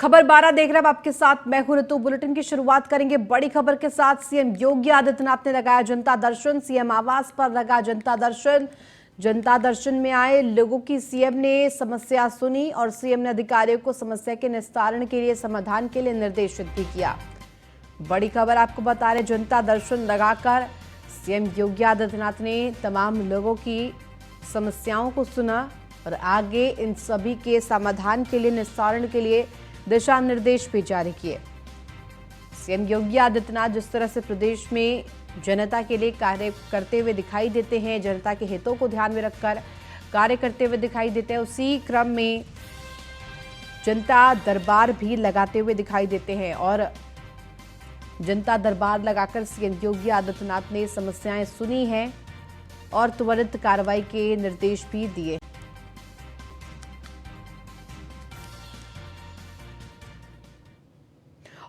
खबर 12 देख रहे हैं आपके साथ मैं हूं ऋतु। बुलेटिन की शुरुआत करेंगे बड़ी खबर के साथ। सीएम योगी आदित्यनाथ ने लगाया जनता दर्शन। सीएम आवास पर लगा जनता दर्शन। जनता दर्शन में आए लोगों की सीएम ने समस्या सुनी और सीएम ने अधिकारियों को समस्या के निस्तारण के लिए समाधान के लिए निर्देशित भी किया। बड़ी खबर आपको बता रहे, जनता दर्शन लगाकर सीएम योगी आदित्यनाथ ने तमाम लोगों की समस्याओं को सुना और आगे इन सभी के समाधान के लिए, निस्तारण के लिए दिशा निर्देश भी जारी किए। सीएम योगी आदित्यनाथ जिस तरह से प्रदेश में जनता के लिए कार्य करते हुए दिखाई देते हैं, जनता के हितों को ध्यान में रखकर कार्य करते हुए दिखाई देते हैं, उसी क्रम में जनता दरबार भी लगाते हुए दिखाई देते हैं। और जनता दरबार लगाकर सीएम योगी आदित्यनाथ ने समस्याएं सुनी हैं और त्वरित कार्रवाई के निर्देश भी दिए।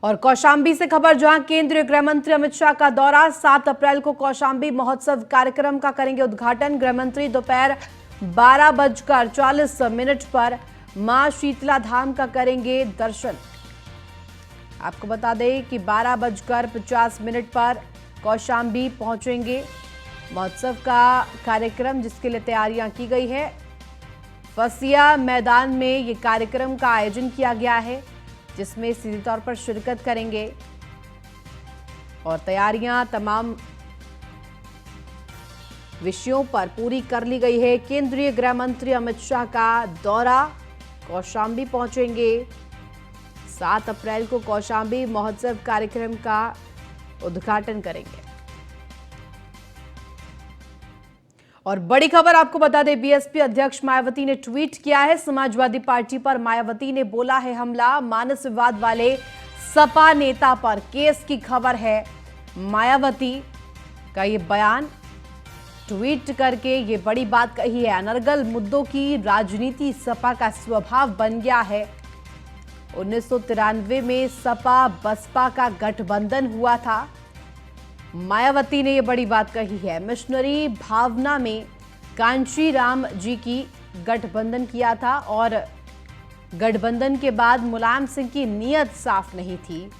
और कौशांबी से खबर, जहां केंद्रीय गृह मंत्री अमित शाह का दौरा। 7 अप्रैल को कौशांबी महोत्सव कार्यक्रम का करेंगे उद्घाटन। गृह मंत्री दोपहर 12:40 पर मां शीतला धाम का करेंगे दर्शन। आपको बता दें कि 12:50 पर कौशांबी पहुंचेंगे। महोत्सव का कार्यक्रम जिसके लिए तैयारियां की गई है, फसिया मैदान में ये कार्यक्रम का आयोजन किया गया है, जिसमें सीधे तौर पर शिरकत करेंगे और तैयारियां तमाम विषयों पर पूरी कर ली गई है। केंद्रीय गृह मंत्री अमित शाह का दौरा, कौशांबी पहुंचेंगे। 7 अप्रैल को कौशांबी महोत्सव कार्यक्रम का उद्घाटन करेंगे। और बड़ी खबर आपको बता दें, बीएसपी अध्यक्ष मायावती ने ट्वीट किया है। समाजवादी पार्टी पर मायावती ने बोला है हमला। मानस विवाद वाले सपा नेता पर केस की खबर है। मायावती का ये बयान ट्वीट करके ये बड़ी बात कही है। अनर्गल मुद्दों की राजनीति सपा का स्वभाव बन गया है। 1993 में सपा बसपा का गठबंधन हुआ था। मायावती ने यह बड़ी बात कही है। मिशनरी भावना में कांची राम जी की गठबंधन किया था और गठबंधन के बाद मुलायम सिंह की नीयत साफ नहीं थी।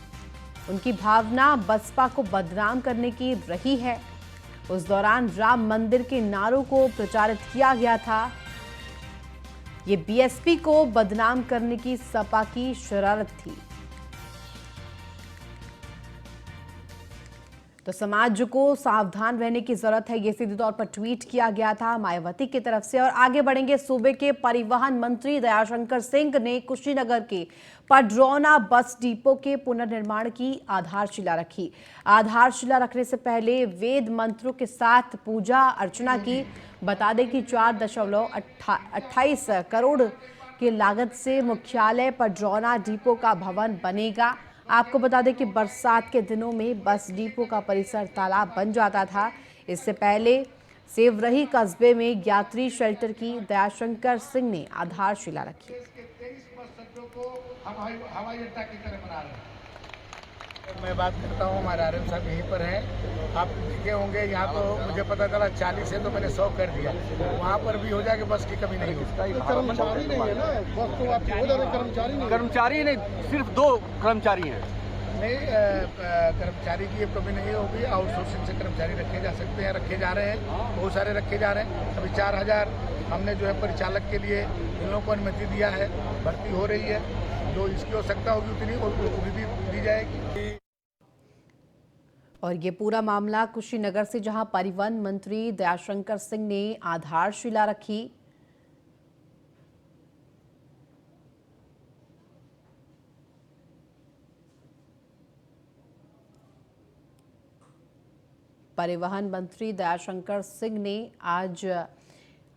उनकी भावना बसपा को बदनाम करने की रही है। उस दौरान राम मंदिर के नारों को प्रचारित किया गया था। ये बीएसपी को बदनाम करने की सपा की शरारत थी। तो समाज को सावधान रहने की जरूरत है, ये सीधे तौर पर ट्वीट किया गया था मायावती की तरफ से। और आगे बढ़ेंगे, सूबे के परिवहन मंत्री दयाशंकर सिंह ने कुशीनगर के पडरौना बस डिपो के पुनर्निर्माण की आधारशिला रखी। आधारशिला रखने से पहले वेद मंत्रों के साथ पूजा अर्चना की। बता दें कि 4.28 करोड़ की लागत से मुख्यालय पडरौना डिपो का भवन बनेगा। आपको बता दें कि बरसात के दिनों में बस डिपो का परिसर तालाब बन जाता था। इससे पहले सेवरही कस्बे में यात्री शेल्टर की दयाशंकर सिंह ने आधारशिला रखी। मैं बात करता हूँ, हमारे आरएम साहब यहीं पर हैं। आप देखे होंगे यहाँ तो मुझे पता चला 40 है तो मैंने 100 कर दिया। वहाँ पर भी हो जाए कि बस की कमी नहीं होती। कर्मचारी नहीं है ना, बस तो आपकी हो जाए कर्मचारी नहीं, सिर्फ 2 कर्मचारी हैं। नहीं, कर्मचारी की ये कमी नहीं होगी। आउटसोर्सिंग से कर्मचारी रखे जा सकते हैं, रखे जा रहे हैं, बहुत सारे रखे जा रहे हैं। अभी 4000 हमने जो है परिचालक के लिए इन लोगों को अनुमति दिया है, भर्ती हो रही है। जो इसकी आवश्यकता होगी उतनी भी दी जाएगी। और ये पूरा मामला कुशीनगर से, जहां परिवहन मंत्री दयाशंकर सिंह ने आधारशिला रखी। परिवहन मंत्री दयाशंकर सिंह ने आज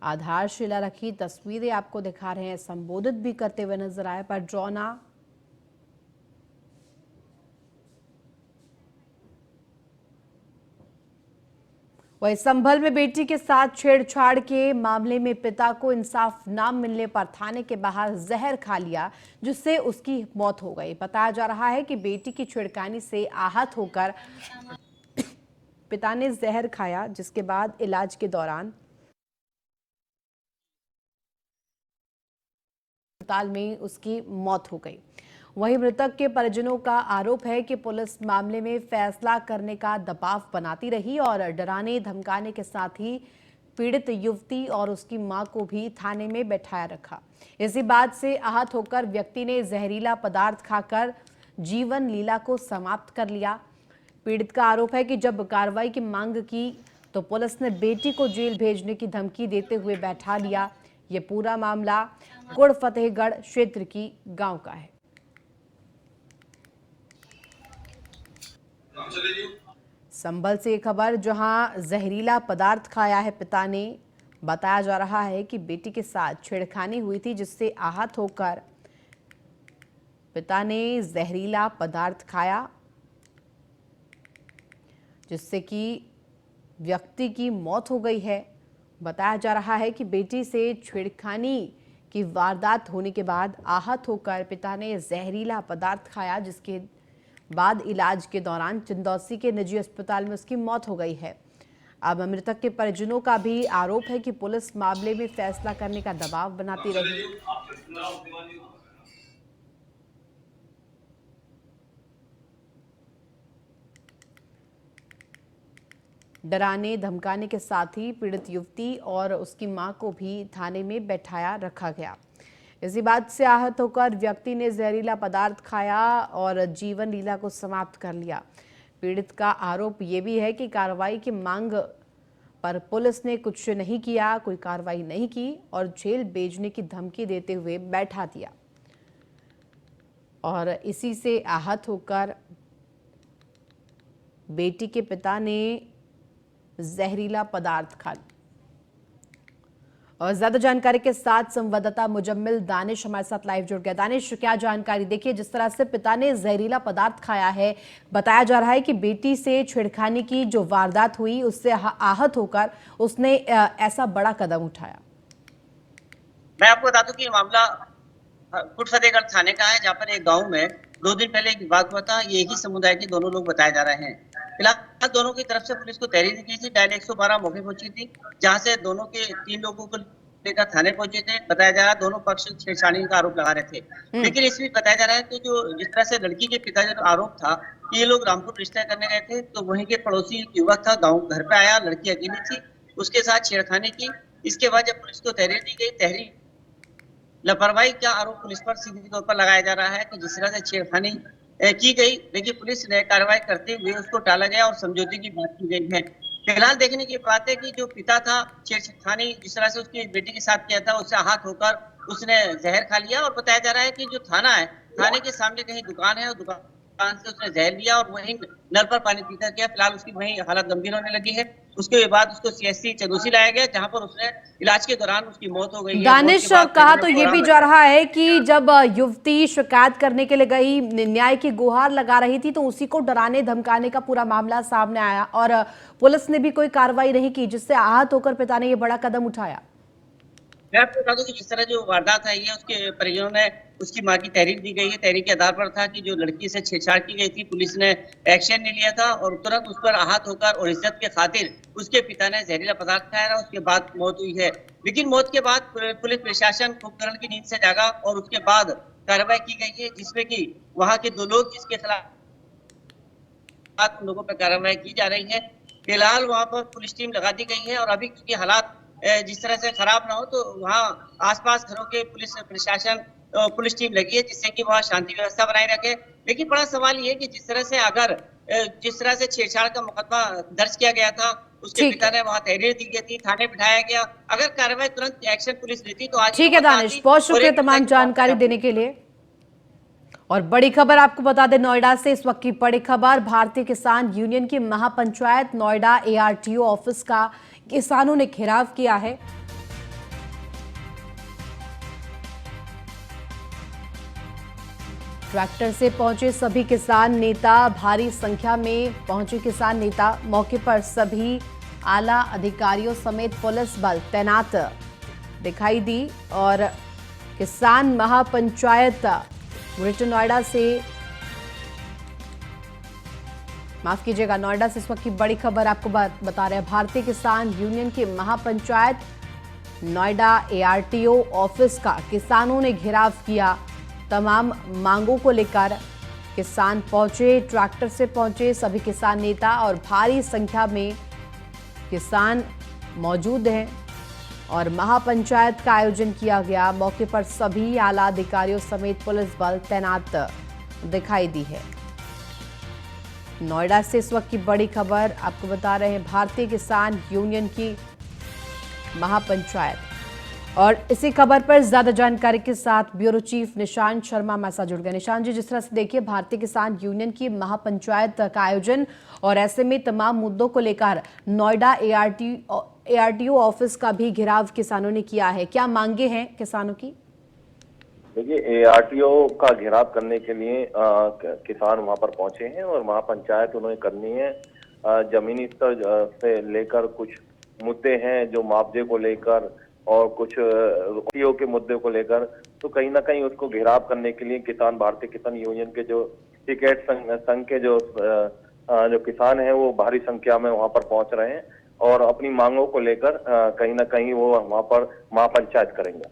आधारशिला रखी। तस्वीरें आपको दिखा रहे हैं, संबोधित भी करते हुए नजर आए। पडरौना वही संभल में बेटी के साथ छेड़छाड़ के मामले में पिता को इंसाफ न मिलने पर थाने के बाहर जहर खा लिया, जिससे उसकी मौत हो गई। बताया जा रहा है कि बेटी की छेड़खानी से आहत होकर पिता ने जहर खाया, जिसके बाद इलाज के दौरान अस्पताल में उसकी मौत हो गई। वहीं मृतक के परिजनों का आरोप है कि पुलिस मामले में फैसला करने का दबाव बनाती रही और डराने धमकाने के साथ ही पीड़ित युवती और उसकी मां को भी थाने में बैठाया रखा। इसी बात से आहत होकर व्यक्ति ने जहरीला पदार्थ खाकर जीवन लीला को समाप्त कर लिया। पीड़ित का आरोप है कि जब कार्रवाई की मांग की तो पुलिस ने बेटी को जेल भेजने की धमकी देते हुए बैठा लिया। ये पूरा मामला गुड़ फतेहगढ़ क्षेत्र की गांव का है। संभल से खबर, जहां जहरीला पदार्थ खाया है पिता ने। बताया जा रहा है कि बेटी के साथ छेड़खानी हुई थी, जिससे आहत होकर पिता ने जहरीला पदार्थ खाया, जिससे कि व्यक्ति की मौत हो गई है। बताया जा रहा है कि बेटी से छेड़खानी की वारदात होने के बाद आहत होकर पिता ने जहरीला पदार्थ खाया, जिसके बाद इलाज के दौरान चंदौसी के निजी अस्पताल में उसकी मौत हो गई है। अब मृतक के परिजनों का भी आरोप है कि पुलिस मामले में फैसला करने का दबाव बनाती रही। डराने धमकाने के साथ ही पीड़ित युवती और उसकी मां को भी थाने में बैठाया रखा गया। इसी बात से आहत होकर व्यक्ति ने जहरीला पदार्थ खाया और जीवन लीला को समाप्त कर लिया। पीड़ित का आरोप ये भी है कि कार्रवाई की मांग पर पुलिस ने कुछ नहीं किया, कोई कार्रवाई नहीं की और जेल भेजने की धमकी देते हुए बैठा दिया। और इसी से आहत होकर बेटी के पिता ने जहरीला पदार्थ खा लिया। और ज्यादा जानकारी के साथ संवाददाता मुजम्मिल दानिश हमारे साथ लाइव जुड़ गया। दानिश, क्या जानकारी? देखिए, जिस तरह से पिता ने जहरीला पदार्थ खाया है, बताया जा रहा है कि बेटी से छेड़खानी की जो वारदात हुई उससे आहत होकर उसने ऐसा बड़ा कदम उठाया। मैं आपको बता दूं कि ये मामला गुड़ फतेहगढ़ थाने का है, जहाँ पर एक गाँव में 2 दिन पहले एक विवाद हुआ था। ये एक ही समुदाय के दोनों लोग बताए जा रहे हैं। फिलहाल दोनों की तरफ से पुलिस को तहरीर दी गई थी। डायल 112 मौके पहुंची थी, जहां से दोनों के 3 लोगों को लेकर थाने पहुंचे थे। बताया जा रहा है दोनों पक्ष छेड़छाड़ी का आरोप लगा रहे थे, लेकिन इसमें बताया जा रहा है कि जो जिस तरह से लड़की के पिता का आरोप था कि ये लोग रामपुर रिश्ता करने गए थे, तो वहीं के पड़ोसी युवक था, गाँव घर पे आया, लड़की अकेली थी, उसके साथ छेड़खानी की। इसके बाद जब पुलिस को तहरीर दी गई, तहरीर लापरवाही का आरोप पुलिस पर सीधे तौर पर लगाया जा रहा है कि जिस तरह से छेड़खानी की गई, लेकिन पुलिस ने कार्रवाई करते हुए उसको टाला गया और समझौते की बात की गई है। फिलहाल देखने की बात है कि जो पिता था, छेड़खानी जिस तरह से उसकी बेटी के साथ किया था, उससे आहत होकर उसने जहर खा लिया। और बताया जा रहा है कि जो थाना है, थाने के सामने कहीं दुकान है और दुकान से उसने जहर लिया और वहीं नल पर पानी पीकर गया। फिलहाल उसकी वहीं हालत गंभीर होने लगी है। उसके बाद उसको सीएससी चंदौसी लाया गया, जहां पर उसने इलाज के दौरान उसकी मौत हो गई है। दानिश, कहा तो ये भी जा रहा है कि जब युवती शिकायत करने के लिए गई, न्याय की गुहार लगा रही थी, तो उसी को डराने धमकाने का पूरा मामला सामने आया और पुलिस ने भी कोई कार्रवाई नहीं की, जिससे आहत होकर पिता ने ये बड़ा कदम उठाया। मैं आपको बता दूं कि जिस तरह जो वारदात है, ये उसके परिजनों ने उसकी मां की तहरीर दी गई है। तहरीर के आधार पर था कि जो लड़की से छेड़छाड़ की गई थी, पुलिस ने एक्शन नहीं लिया था और तुरंत उस पर आहत होकर और इज्जत के खातिर उसके पिता ने जहरीला पदार्थ खाया, उसके बाद मौत हुई है। लेकिन मौत के बाद पुलिस प्रशासन कुंभकर्ण की नींद से जागा और उसके बाद कार्रवाई की गई है, जिसमें कि वहाँ के 2 लोग जिसके खिलाफ उन लोगों पर कार्रवाई की जा रही है। फिलहाल वहाँ पर पुलिस टीम लगा दी गई है और अभी क्योंकि हालात जिस तरह से खराब ना हो, तो वहाँ आसपास घरों के पुलिस प्रशासन पुलिस टीम लगी है, जिससे कि वहाँ शांति व्यवस्था बनाए रखे। लेकिन बड़ा सवाल ये है कि जिस तरह से छेड़छाड़ का मुकदमा दर्ज किया गया था, उसके पिता ने वहाँ तहरीर दी गई थी, थाने बिठाया गया। अगर कार्रवाई तुरंत एक्शन पुलिस लेती तो आज। ठीक है दानिश, बहुत शुक्रिया तमाम जानकारी देने के लिए। और बड़ी खबर आपको बता दें नोएडा से, इस वक्त की बड़ी खबर, भारतीय किसान यूनियन की महापंचायत नोएडा ARTO ऑफिस का किसानों ने घेराव किया है। ट्रैक्टर से पहुंचे सभी किसान नेता, भारी संख्या में पहुंचे किसान नेता। मौके पर सभी आला अधिकारियों समेत पुलिस बल तैनात दिखाई दी और किसान महापंचायत ग्रेटर नोएडा से, माफ कीजिएगा, नोएडा से इस वक्त की बड़ी खबर आपको बता रहे हैं। भारतीय किसान यूनियन की महापंचायत नोएडा ARTO ऑफिस का किसानों ने घेराव किया। तमाम मांगों को लेकर किसान पहुंचे, ट्रैक्टर से पहुंचे सभी किसान नेता और भारी संख्या में किसान मौजूद हैं और महापंचायत का आयोजन किया गया। मौके पर सभी आला अधिकारियों समेत पुलिस बल तैनात दिखाई दी है। नोएडा से इस वक्त की बड़ी खबर आपको बता रहे हैं, भारतीय किसान यूनियन की महापंचायत। और इसी खबर पर ज्यादा जानकारी के साथ ब्यूरो चीफ निशांत शर्मा हमारे साथ जुड़ गए। निशांत जी, जिस तरह से देखिए भारतीय किसान यूनियन की महापंचायत का आयोजन और ऐसे में तमाम मुद्दों को लेकर नोएडा एआरटीओ ऑफिस का भी घेराव किसानों ने किया है, क्या मांगे हैं किसानों की? देखिए, एआरटीओ का घेराव करने के लिए किसान वहां पर पहुंचे हैं और महापंचायत उन्होंने करनी है। जमीनी स्तर से लेकर कुछ मुद्दे हैं जो मुआवजे को लेकर और कुछ रोटियों के मुद्दे को लेकर, तो कहीं ना कहीं उसको घेराव करने के लिए किसान, भारतीय किसान यूनियन के जो टिकैत संघ के जो किसान हैं वो भारी संख्या में वहां पर पहुंच रहे हैं और अपनी मांगों को लेकर कहीं ना कहीं वो वहां पर महापंचायत करेंगे।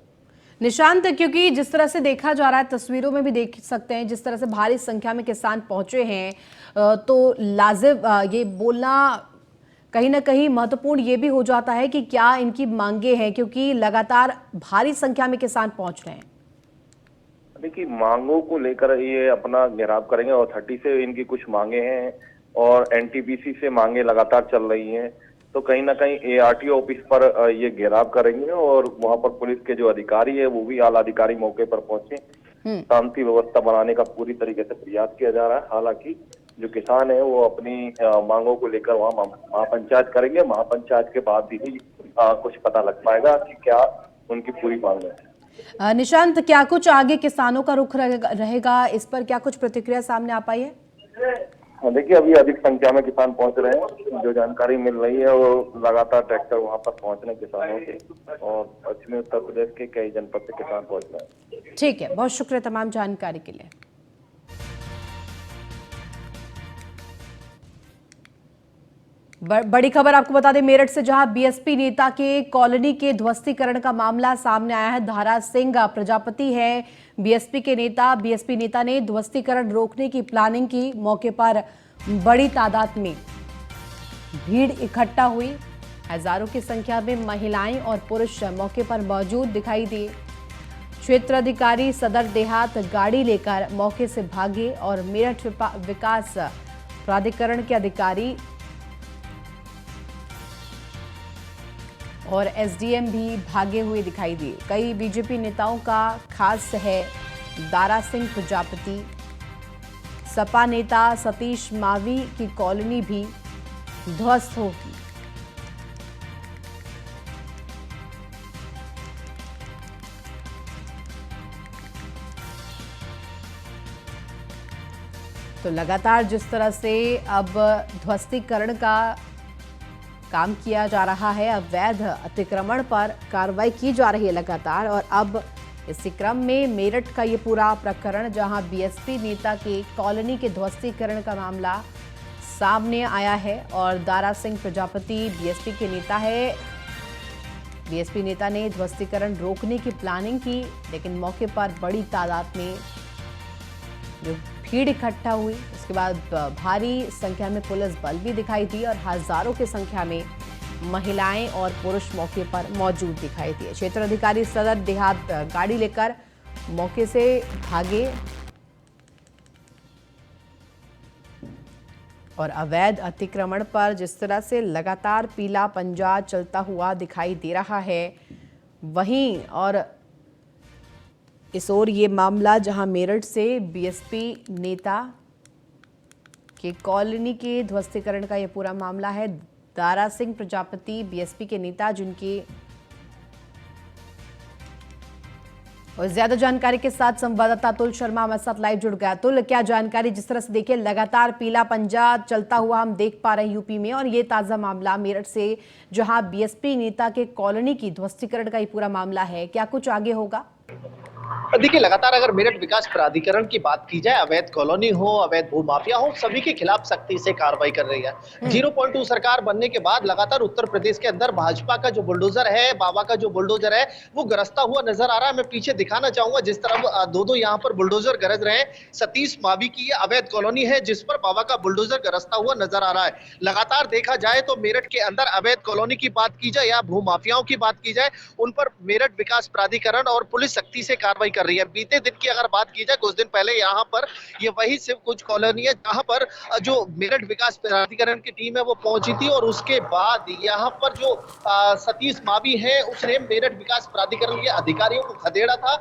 निशांत, क्योंकि जिस तरह से देखा जा रहा है, तस्वीरों में भी देख सकते हैं जिस तरह से भारी संख्या में किसान पहुंचे हैं, तो लाजिम ये बोलना कहीं ना कहीं महत्वपूर्ण ये भी हो जाता है कि क्या इनकी मांगे हैं, क्योंकि लगातार भारी संख्या में किसान पहुंच रहे हैं। देखिए, मांगों को लेकर ये अपना घेराव करेंगे और 30 से इनकी कुछ मांगे हैं और एनटीपीसी से मांगे लगातार चल रही हैं, तो कहीं ना कहीं एआरटीओ ऑफिस पर ये घेराव करेंगे और वहां पर पुलिस के जो अधिकारी है वो भी आला अधिकारी मौके पर पहुंचे। शांति व्यवस्था बनाने का पूरी तरीके से प्रयास किया जा रहा है। हालांकि जो किसान है वो अपनी मांगों को लेकर वहाँ महापंचायत करेंगे। महापंचायत के बाद ही कुछ पता लग पाएगा कि क्या उनकी पूरी मांग है। निशांत, क्या कुछ आगे किसानों का रुख रहेगा, इस पर क्या कुछ प्रतिक्रिया सामने आ पाई है? देखिए, अभी अधिक संख्या में किसान पहुंच रहे हैं। जो जानकारी मिल रही है वो लगातार ट्रैक्टर वहां पर पहुंच रहे हैं किसानों के और पश्चिमी उत्तर प्रदेश के कई जनपद से किसान पहुंच रहे हैं। ठीक है, बहुत शुक्रिया तमाम जानकारी के लिए। बड़ी खबर आपको बता दें मेरठ से, जहां बीएसपी नेता के कॉलोनी के ध्वस्तीकरण का मामला सामने आया है। दारा सिंह प्रजापति है बीएसपी के नेता। बीएसपी नेता ने ध्वस्तीकरण रोकने की प्लानिंग की। मौके पर बड़ी तादाद में भीड़ इकट्ठा हुई। हजारों की संख्या में महिलाएं और पुरुष मौके पर मौजूद दिखाई दिए। क्षेत्र अधिकारी सदर देहात गाड़ी लेकर मौके से भागे और मेरठ विकास प्राधिकरण के अधिकारी और एसडीएम भी भागे हुए दिखाई दिए। कई बीजेपी नेताओं का खास है दारा सिंह प्रजापति। सपा नेता सतीश मावी की कॉलोनी भी ध्वस्त होगी। तो लगातार जिस तरह से अब ध्वस्तीकरण का काम किया जा रहा है, अवैध अतिक्रमण पर कार्रवाई की जा रही है लगातार, और अब इसी क्रम में मेरठ का ये पूरा प्रकरण, जहां बीएसपी नेता के कॉलोनी के ध्वस्तीकरण का मामला सामने आया है और दारा सिंह प्रजापति बीएसपी के नेता है। बीएसपी नेता ने ध्वस्तीकरण रोकने की प्लानिंग की, लेकिन मौके पर बड़ी तादाद में जो भीड़ इकट्ठा हुई, उसके बाद भारी संख्या में पुलिस बल भी दिखाई दी और हजारों की संख्या में महिलाएं और पुरुष मौके पर मौजूद दिखाई दिए। क्षेत्र अधिकारी सदर देहात गाड़ी लेकर मौके से भागे और अवैध अतिक्रमण पर जिस तरह से लगातार पीला पंजा चलता हुआ दिखाई दे रहा है, वहीं और इस ओर ये मामला जहां मेरठ से बीएसपी नेता के कॉलोनी के ध्वस्तीकरण का ये पूरा मामला है। दारा सिंह प्रजापति बीएसपी के नेता, जिनकी और ज्यादा जानकारी के साथ संवाददाता अतुल शर्मा हमारे साथ लाइव जुड़ गया। अतुल, क्या जानकारी? जिस तरह से देखिए लगातार पीला पंजा चलता हुआ हम देख पा रहे हैं यूपी में, और ये ताजा मामला मेरठ से जहां बीएसपी नेता के कॉलोनी की ध्वस्तीकरण का ये पूरा मामला है, क्या कुछ आगे होगा? देखिए, लगातार अगर मेरठ विकास प्राधिकरण की बात की जाए, अवैध कॉलोनी हो, अवैध भूमाफिया हो, सभी के खिलाफ सख्ती से कार्रवाई कर रही है। 0.2 सरकार बनने के बाद लगातार उत्तर प्रदेश के अंदर भाजपा का जो बुलडोजर है, बाबा का जो बुलडोजर है, वो गरजता हुआ नजर आ रहा है। मैं पीछे दिखाना चाहूंगा जिस तरफ दो यहाँ पर बुलडोजर गरज रहे हैं। सतीश मावी की ये अवैध कॉलोनी है जिस पर बाबा का बुलडोजर गरजता हुआ नजर आ रहा है। लगातार देखा जाए तो मेरठ के अंदर अवैध कॉलोनी की बात की जाए या भूमाफियाओं की बात की जाए, उन पर मेरठ विकास प्राधिकरण और पुलिस सख्ती से कार्रवाई कर रही है। बीते दिन की अगर बात की जाए, कुछ दिन पहले यहाँ पर ये वही सिर्फ कुछ कॉलोनी है जहाँ पर जो मेरठ विकास प्राधिकरण की टीम है वो पहुंची थी और उसके बाद यहाँ पर जो सतीश मावी है उसने मेरठ विकास प्राधिकरण के अधिकारियों को खदेड़ा था।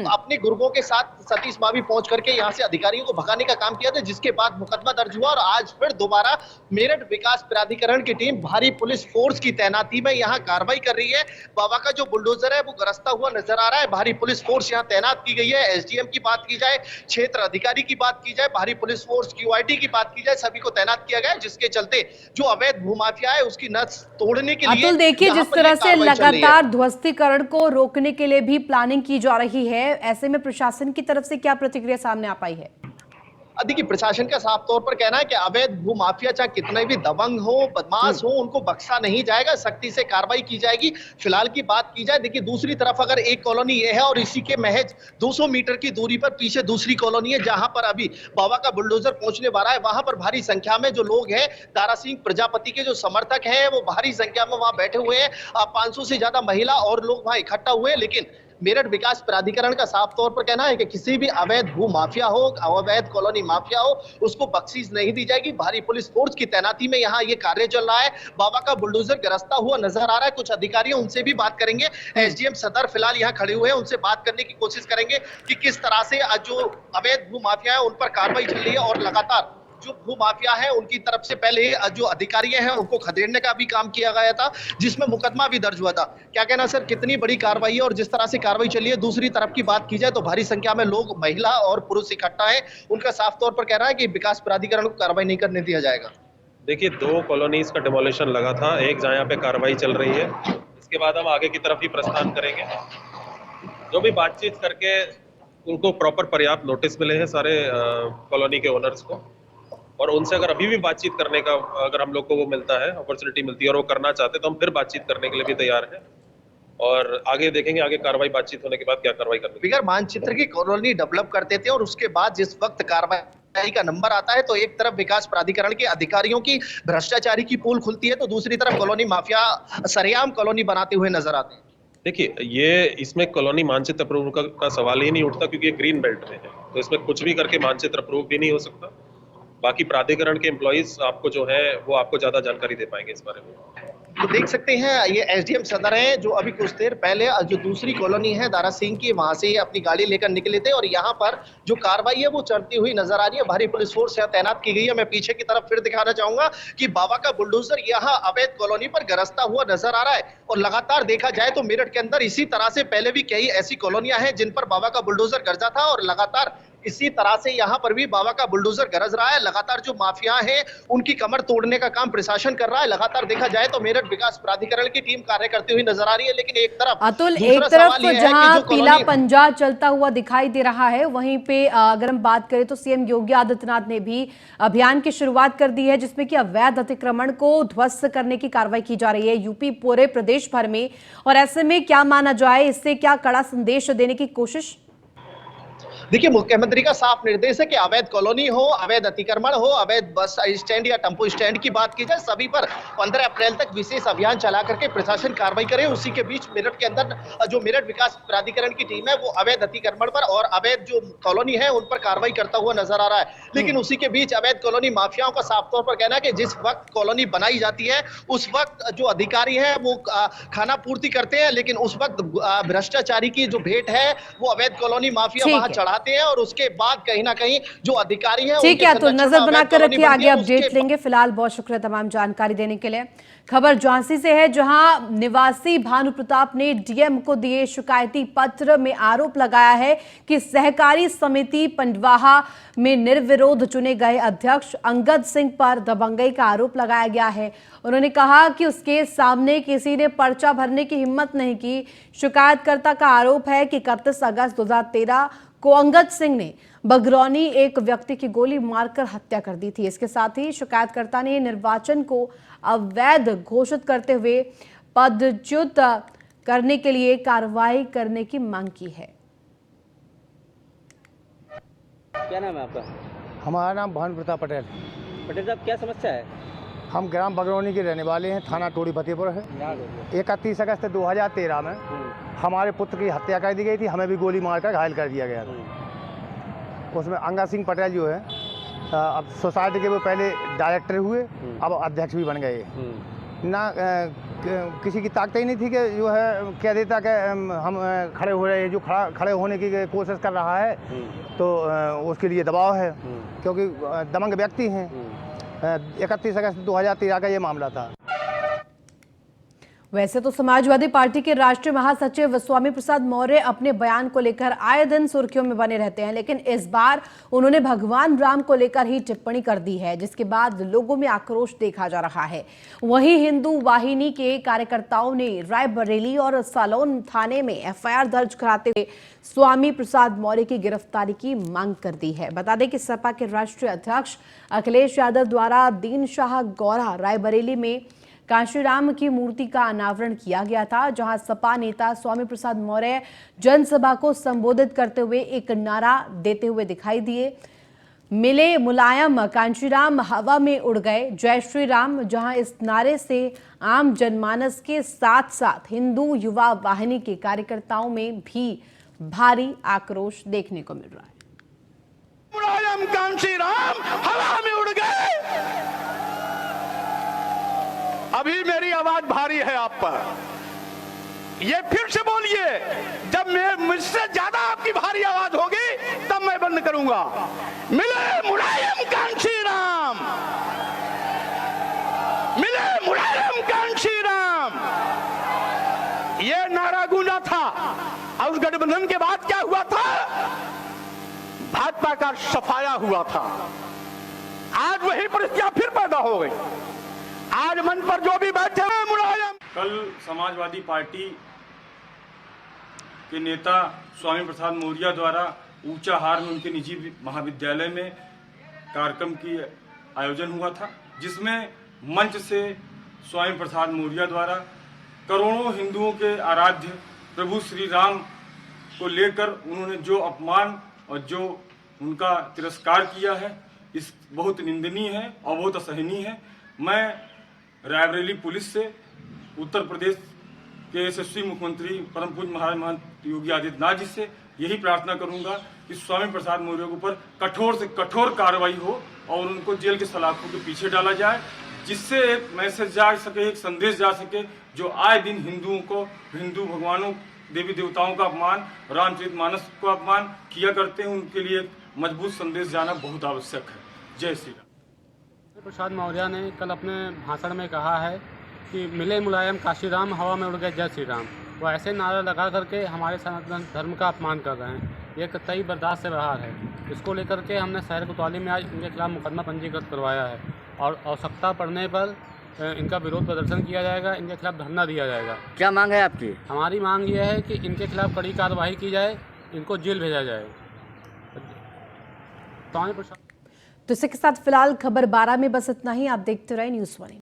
अपने गुर्गों के साथ सतीश मावी पहुंच करके यहाँ से अधिकारियों को भगाने का काम किया था, जिसके बाद मुकदमा दर्ज हुआ और आज फिर दोबारा मेरठ विकास प्राधिकरण की टीम भारी पुलिस फोर्स की तैनाती में यहाँ कार्रवाई कर रही है। बाबा का जो बुलडोजर है वो गरजता हुआ नजर आ रहा है। भारी पुलिस फोर्स यहाँ तैनात की गई है। एसडीएम की बात की जाए, क्षेत्र अधिकारी की बात की जाए, भारी पुलिस फोर्स क्यूआईटी की बात की जाए, सभी को तैनात किया गया है, जिसके चलते जो अवैध भूमाफिया है उसकी नस तोड़ने के लिए अतुल, देखिए जिस तरह से लगातार ध्वस्तीकरण को रोकने के लिए भी प्लानिंग की जा रही है, ऐसे में प्रशासन की तरफ से क्या प्रतिक्रिया सामने आ पाई है? देखिए, प्रशासन का साफ तौर पर कहना है कि अवैध भूमाफिया चाहे कितने भी दबंग हो, बदमाश हो, उनको बख्शा नहीं जाएगा, सख्ती से कार्रवाई की जाएगी। फिलहाल की बात की जाए, देखिए दूसरी तरफ अगर एक कॉलोनी ये है और इसी के महज 200 मीटर की दूरी पर पीछे दूसरी कॉलोनी है जहां पर अभी बाबा का बुलडोजर पहुंचने वाला है, वहां पर भारी संख्या में जो लोग हैं, दारा सिंह प्रजापति के जो समर्थक हैं वो भारी संख्या में वहां बैठे हुए हैं। 500 से ज्यादा महिला और लोग वहां इकट्ठा हुए हैं। लेकिन मेरठ विकास प्राधिकरण का साफ तौर पर कहना है कि किसी भी अवैध भू माफिया हो, अवैध कॉलोनी माफिया हो, उसको बख्शीश नहीं दी जाएगी। भारी पुलिस फोर्स की तैनाती में यहाँ ये कार्य चल रहा है। बाबा का बुलडोजर गरजता हुआ नजर आ रहा है। कुछ अधिकारी उनसे भी बात करेंगे। एसडीएम सदर फिलहाल यहाँ खड़े हुए हैं, उनसे बात करने की कोशिश करेंगे कि किस तरह से जो अवैध भू माफिया है उन पर कार्रवाई चल रही है और लगातार जो भू माफिया है उनकी तरफ से पहले जो अधिकारी हैं उनको खदेड़ने का भी काम किया गया था, जिसमें मुकदमा भी दर्ज हुआ था। क्या कहना सर, कितनी बड़ी कार्रवाई है और जिस तरह से कार्रवाई चली है? दूसरी तरफ की बात की जाए तो भारी संख्या में लोग, महिला और पुरुष इकट्ठा है। उनका साफ तौर पर कहना है कि विकास प्राधिकरण को कार्रवाई नहीं करने दिया जाएगा। देखिए, 2 कॉलोनीज का डिमोलिशन लगा था, एक जहाँ पे कार्रवाई चल रही है, इसके बाद हम आगे की तरफ ही प्रस्थान करेंगे। जो भी बातचीत करके उनको प्रॉपर पर्याप्त नोटिस मिले हैं सारे कॉलोनी के ओनर्स को, और उनसे अगर अभी भी बातचीत करने का अगर हम लोग को वो मिलता है, अपॉर्चुनिटी मिलती है और वो करना चाहते हैं तो हम फिर बातचीत करने के लिए भी तैयार हैं और आगे देखेंगे आगे कार्रवाई बातचीत होने के बाद क्या कार्रवाई करनी है। बिगर मानचित्र की कॉलोनी डेवलप करते थे और उसके बाद जिस वक्त कार्रवाई का नंबर आता है तो एक तरफ विकास प्राधिकरण के अधिकारियों की भ्रष्टाचारी की पोल खुलती है तो दूसरी तरफ कॉलोनी माफिया सरेआम कॉलोनी बनाते हुए नजर आते हैं। देखिए, ये इसमें कॉलोनी मानचित्र अप्रूव का सवाल ही नहीं उठता क्योंकि ये ग्रीन बेल्ट में है, तो इसमें कुछ भी करके मानचित्र अप्रूव भी नहीं हो सकता। बाकी प्राधिकरण के एम्प्लॉइज आपको जो है वो आपको ज्यादा जानकारी दे पाएंगे इस बारे में। तो देख सकते हैं ये एसडीएम सदर है जो अभी कुछ देर पहले जो दूसरी कॉलोनी है दारा सिंह की, वहां से अपनी गाड़ी लेकर निकले थे और यहाँ पर जो कार्रवाई है वो चलती हुई नजर आ रही है। भारी पुलिस फोर्स यहाँ तैनात की गई है। मैं पीछे की तरफ फिर दिखाना चाहूंगा कि बाबा का बुलडोजर यहाँ अवैध कॉलोनी पर गरजता हुआ नजर आ रहा है और लगातार देखा जाए तो मेरठ के अंदर इसी तरह से पहले भी कई ऐसी कॉलोनियां हैं जिन पर बाबा का बुलडोजर गरजा था और लगातार इसी तरह से यहाँ पर भी बाबा का बुलडोजर गरज रहा है। लगातार जो माफिया हैं उनकी कमर तोड़ने का काम प्रशासन कर रहा है। लगातार देखा जाए तो मेरठ विकास प्राधिकरण की टीम कार्य करती हुई नजर आ रही है। लेकिन एक तरफ अतुल, एक तरफ जहां पीला पंजा चलता हुआ दिखाई दे रहा है, वहीं पे अगर हम बात करें तो सीएम योगी आदित्यनाथ ने भी अभियान की शुरुआत कर दी है जिसमें कि अवैध अतिक्रमण को ध्वस्त करने की कार्रवाई की जा रही है यूपी पूरे प्रदेश भर में। और ऐसे में क्या माना जाए, इससे क्या कड़ा संदेश देने की कोशिश? देखिए, मुख्यमंत्री का साफ निर्देश है कि अवैध कॉलोनी हो, अवैध अतिक्रमण हो, अवैध बस स्टैंड या टेम्पो स्टैंड की बात की जाए, सभी पर 15 अप्रैल तक विशेष अभियान चला करके प्रशासन कार्रवाई करे। उसी के बीच मेरठ के अंदर जो मेरठ विकास प्राधिकरण की टीम है वो अवैध अतिक्रमण पर और अवैध जो कॉलोनी है उन पर कार्रवाई करता हुआ नजर आ रहा है। लेकिन उसी के बीच अवैध कॉलोनी माफियाओं का साफ तौर पर कहना है कि जिस वक्त कॉलोनी बनाई जाती है उस वक्त जो अधिकारी है वो खाना पूर्ति करते हैं, लेकिन उस वक्त भ्रष्टाचारी की जो भेंट है वो अवैध कॉलोनी माफिया वहां चढ़ा बढ़ाते हैं और उसके बाद कहीं ना कहीं जो अधिकारी हैं ठीक है, तो नजर बनाकर रखिए, आगे अपडेट अपडेट लेंगे। फिलहाल बहुत शुक्रिया तमाम जानकारी देने के लिए। खबर झांसी से है, जहां निवासी भानु प्रताप ने डीएम को दिए शिकायती पत्र में आरोप लगाया है कि सहकारी समिति पंडवाहा में निर्विरोध चुने गए अध्यक्ष अंगद सिंह पर दबंगई का आरोप लगाया गया है। उन्होंने कहा कि उसके सामने किसी ने पर्चा भरने की हिम्मत नहीं की। शिकायतकर्ता का आरोप है कि 31 अगस्त 2013 को अंगद सिंह ने बगरौनी एक व्यक्ति की गोली मारकर हत्या कर दी थी। इसके साथ ही शिकायतकर्ता ने निर्वाचन को अवैध घोषित करते हुए पदच्युत करने के लिए कार्रवाई करने की मांग की है। क्या नाम है आपका? हमारा नाम भानु प्रताप पटेल। पटेल साहब, क्या समस्या है? हम ग्राम बगरौनी के रहने वाले हैं, थाना टोड़ी फतेहपुर है। 31 अगस्त 2013 में हमारे पुत्र की हत्या कर दी गई थी, हमें भी गोली मारकर घायल कर दिया गया था। उसमें अंगद सिंह पटेल जो है, अब सोसाइटी के वो पहले डायरेक्टर हुए, अब अध्यक्ष भी बन गए। ना किसी की ताकत ही नहीं थी कि जो है कह देता कि हम खड़े हो रहे हैं। जो खड़े होने की कोशिश कर रहा है तो उसके लिए दबाव है, क्योंकि दबंग व्यक्ति हैं। 31 अगस्त 2013 का ये मामला था। वैसे तो समाजवादी पार्टी के राष्ट्रीय महासचिव स्वामी प्रसाद मौर्य अपने बयान को लेकर आए दिन सुर्खियों में बने रहते हैं, लेकिन इस बार उन्होंने भगवान राम को लेकर ही टिप्पणी कर दी है, जिसके बाद लोगों में आक्रोश देखा जा रहा है। वहीं हिंदू वाहिनी के कार्यकर्ताओं ने रायबरेली और सालोन थाने में एफआईआर दर्ज कराते हुए स्वामी प्रसाद मौर्य की गिरफ्तारी की मांग कर दी है। बता दें कि सपा के राष्ट्रीय अध्यक्ष अखिलेश यादव द्वारा दीन शाह गौरा रायबरेली में कांशीराम की मूर्ति का अनावरण किया गया था, जहां सपा नेता स्वामी प्रसाद मौर्य जनसभा को संबोधित करते हुए एक नारा देते हुए दिखाई दिए। मिले मुलायम कांशीराम हवा में उड़ गए, जय श्री राम। जहां इस नारे से आम जनमानस के साथ साथ हिंदू युवा वाहिनी के कार्यकर्ताओं में भी भारी आक्रोश देखने को मिल रहा है। मुलायम कांशीराम हवा में उड़ गए। अभी मेरी आवाज भारी है आप पर, ये फिर से बोलिए। जब मुझसे ज्यादा आपकी भारी आवाज होगी तब मैं बंद करूंगा। मिले मुलायम कांशीराम, मिले मुलायम कांशीराम, ये नारा गूंजा था। और उस गठबंधन के बाद क्या हुआ था? भाजपा का सफाया हुआ था। आज वही परिस्थितियां फिर पैदा हो गई। आज मंच पर जो भी बैठे हैं मुलायम। कल समाजवादी पार्टी के नेता स्वामी प्रसाद मौर्य द्वारा ऊंचाहार में उनके निजी महाविद्यालय में कार्यक्रम की आयोजन हुआ था, जिसमें मंच से स्वामी प्रसाद मौर्य द्वारा करोड़ों हिंदुओं के आराध्य प्रभु श्री राम को लेकर उन्होंने जो अपमान और जो उनका तिरस्कार किया है, इस बहुत निंदनीय है और बहुत असहनीय है। मैं रायबरेली पुलिस से उत्तर प्रदेश के यशस्वी मुख्यमंत्री परम पूज्य महाराज महंत योगी आदित्यनाथ जी से यही प्रार्थना करूंगा कि स्वामी प्रसाद मौर्य के ऊपर कठोर से कठोर कार्रवाई हो और उनको जेल के सलाखों के पीछे डाला जाए, जिससे एक मैसेज जा सके, एक संदेश जा सके। जो आए दिन हिंदुओं को, हिंदू भगवानों, देवी देवताओं का अपमान, रामचरितमानस को अपमान किया करते हैं, उनके लिए मजबूत संदेश जाना बहुत आवश्यक है। जय श्री राम। प्रसाद मौर्य ने कल अपने भाषण में कहा है कि मिले मुलायम काशीराम हवा में उड़ गए जय श्री राम। वो ऐसे नारा लगा करके हमारे सनातन धर्म का अपमान कर रहे हैं। ये कतई बर्दाश्त से बाहर है। इसको लेकर के हमने शहर कोतवाली में आज इनके खिलाफ मुकदमा पंजीकृत करवाया है और आवश्यकता पड़ने पर इनका विरोध प्रदर्शन किया जाएगा, इनके खिलाफ धरना दिया जाएगा। क्या मांग है आपकी? हमारी मांग ये है कि इनके खिलाफ कड़ी कार्रवाई की जाए, इनको जेल भेजा जाए। तो इसी के साथ फिलहाल खबर 12 में बस इतना ही। आप देखते रहे न्यूज़ 1।